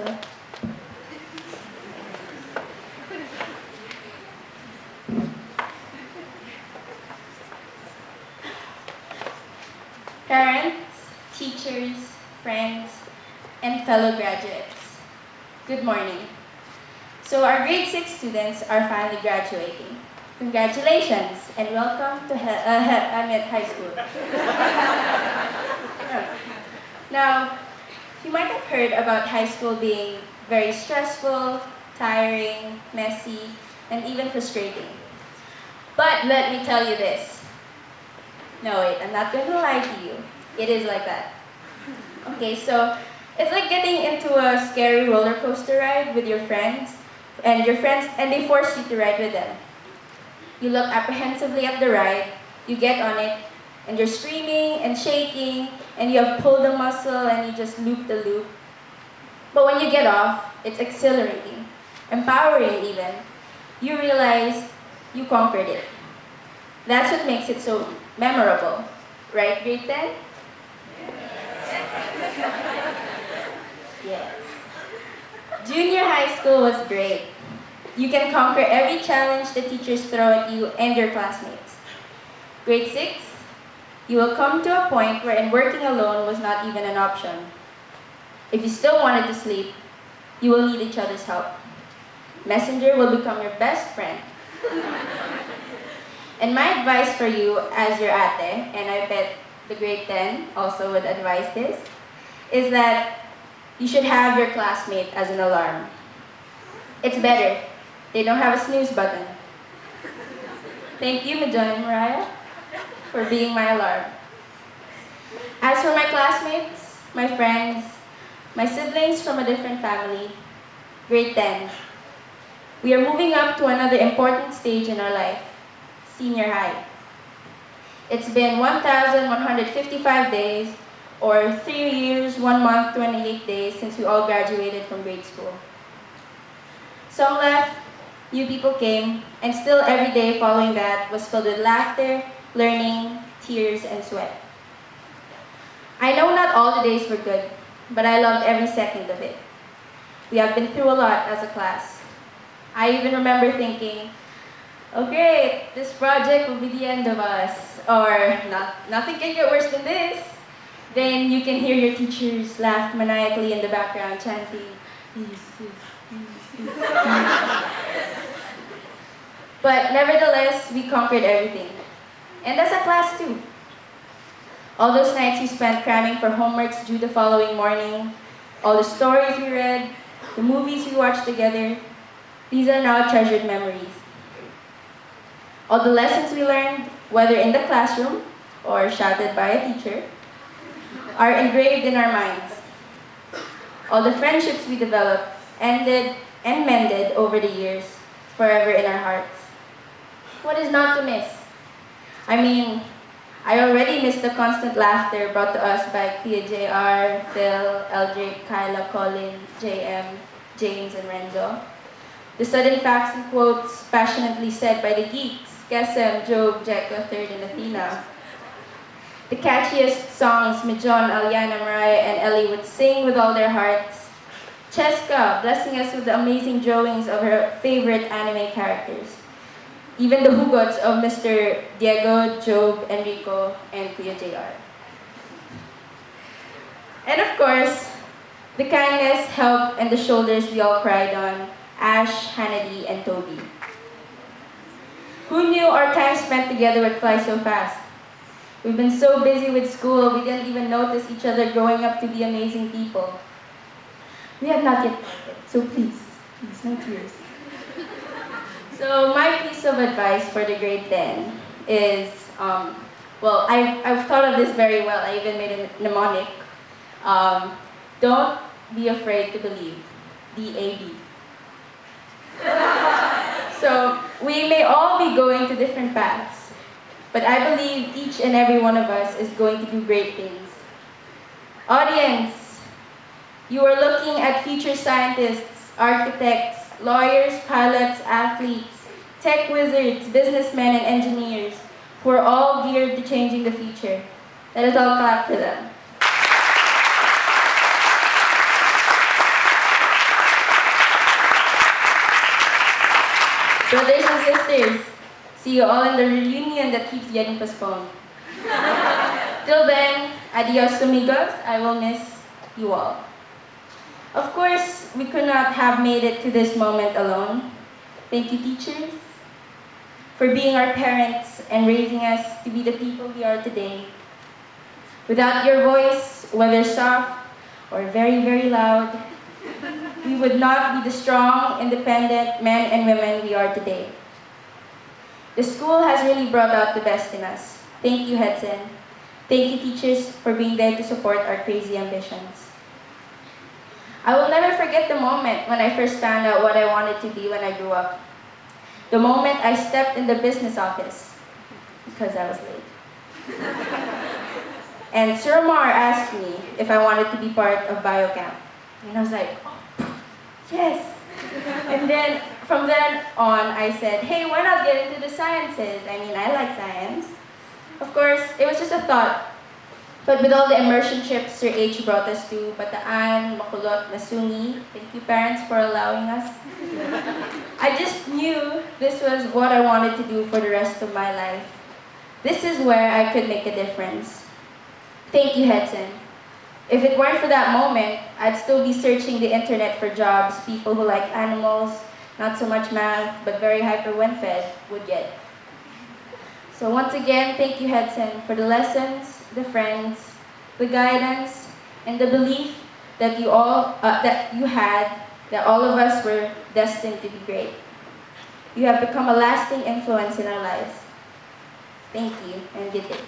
also. Parents, teachers, friends, and fellow graduates, good morning. So our grade 6 students are finally graduating. Congratulations and welcome to High School. Now, you might have heard about high school being very stressful, tiring, messy, and even frustrating. But let me tell you this. No, wait, I'm not going to lie to you. It is like that. Okay, so it's like getting into a scary roller coaster ride with your friends, and they force you to ride with them. You look apprehensively at the ride, you get on it, and you're screaming and shaking, and you have pulled a muscle and you just loop the loop. But when you get off, it's exhilarating, empowering even. You realize you conquered it. That's what makes it so memorable. Right, grade 10? Yes. Junior high school was great. You can conquer every challenge the teachers throw at you and your classmates. Grade 6, you will come to a point wherein working alone was not even an option. If you still wanted to sleep, you will need each other's help. Messenger will become your best friend. And my advice for you as your ate, and I bet the grade 10 also would advise this, is that you should have your classmate as an alarm. It's better. They don't have a snooze button. Thank you, Majon and Mariah, for being my alarm. As for my classmates, my friends, my siblings from a different family, grade 10, we are moving up to another important stage in our life, senior high. It's been 1,155 days, or 3 years, 1 month, 28 days since we all graduated from grade school. Some left, new people came, and still every day following that was filled with laughter, learning, tears, and sweat. I know not all the days were good, but I loved every second of it. We have been through a lot as a class. I even remember thinking, oh great, this project will be the end of us, or nothing can get worse than this. Then you can hear your teachers laugh maniacally in the background chanting, But nevertheless, we conquered everything. And as a class too. All those nights we spent cramming for homeworks due the following morning, all the stories we read, the movies we watched together, these are now treasured memories. All the lessons we learned, whether in the classroom or shouted by a teacher, are engraved in our minds. All the friendships we developed, ended, and mended over the years, forever in our hearts. What is not to miss? I mean, I already miss the constant laughter brought to us by Kuya JR, Phil, Eldrick, Kyla, Colin, JM, James, and Renzo. The sudden facts and quotes passionately said by the geeks, Kesem, Job, Jekla, Third, and Athena. The catchiest songs Mijon, Aliana, Mariah, and Ellie would sing with all their hearts. Cheska, blessing us with the amazing drawings of her favorite anime characters. Even the hugots of Mr. Diego, Job, Enrico, and Kuya JR. And of course, the kindness, help, and the shoulders we all cried on, Ash, Hannity, and Toby. Who knew our time spent together would fly so fast? We've been so busy with school, we didn't even notice each other growing up to be amazing people. We have not yet parted, so please, no tears. So my piece of advice for the grade 10 is, well, I've thought of this very well. I even made a mnemonic. Don't be afraid to believe. DAB. So we may all be going to different paths, but I believe each and every one of us is going to do great things. Audience, you are looking at future scientists, architects, lawyers, pilots, athletes, tech wizards, businessmen, and engineers who are all geared to changing the future. Let us all clap for them. Brothers and sisters, see you all in the reunion that keeps getting postponed. Till then, adios amigos. I will miss you all. Of course, we could not have made it to this moment alone. Thank you, teachers, for being our parents and raising us to be the people we are today. Without your voice, whether soft or very, very loud, we would not be the strong, independent men and women we are today. The school has really brought out the best in us. Thank you, HEDCen. Thank you, teachers, for being there to support our crazy ambitions. I will never forget the moment when I first found out what I wanted to be when I grew up. The moment I stepped in the business office, because I was late. And Sir Omar asked me if I wanted to be part of biocamp. And I was like, oh, yes. And then, from then on, I said, hey, why not get into the sciences? I mean, I like science. Of course, it was just a thought. But with all the immersion trips Sir H brought us to, Bataan, Makulot, Masungi, thank you parents for allowing us. I just knew this was what I wanted to do for the rest of my life. This is where I could make a difference. Thank you, HEDCen. If it weren't for that moment, I'd still be searching the internet for jobs people who like animals, not so much math, but very hyper when fed, would get. So once again, thank you, HEDCen, for the lessons, the friends, the guidance, and the belief that you had that all of us were destined to be great. You have become a lasting influence in our lives. Thank you, and good day.